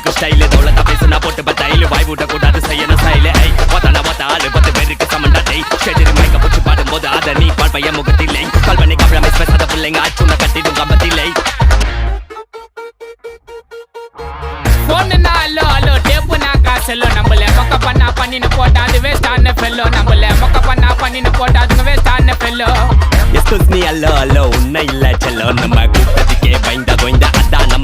அடிக்கும் ஸ்டைலு தோளத்தா பேசுனா போட்டு பத்தாயிலு வாய் விட்ட கூடாது செய்யணும் ஸ்டைலு ஐ ஒத்தான ஒத்த ஆளு 10 பேருக்கு சமண்டா டை ஷெடிரி மைக்க பிடிச்சி பாடும்போது அத நீ பால் பையன் முகத்தில்லை கால் பண்ணி காம்ப்ரமைஸ் பேசாத பிள்ளைங்க ஆச்சுன கட்டிடும் கம்பத்தில்லை போனுனா அல்லோ அல்லோ டேப்புனா காசல்லோ நம்மள மொக்க பண்ணா பண்ணின்னு போட்டா அது வேஸ்டான ஃபெல்லோ நம்மள மொக்க பண்ணா பண்ணின்னு போட்டா அது வேஸ்டான ஃபெல்லோ எஸ்கூஸ் மீ அல்லோ அல்லோ உன்னை இல்ல செல்லோ நம்ம கூட்டத்துக்கே பயந்த கோய்ந்த அதான்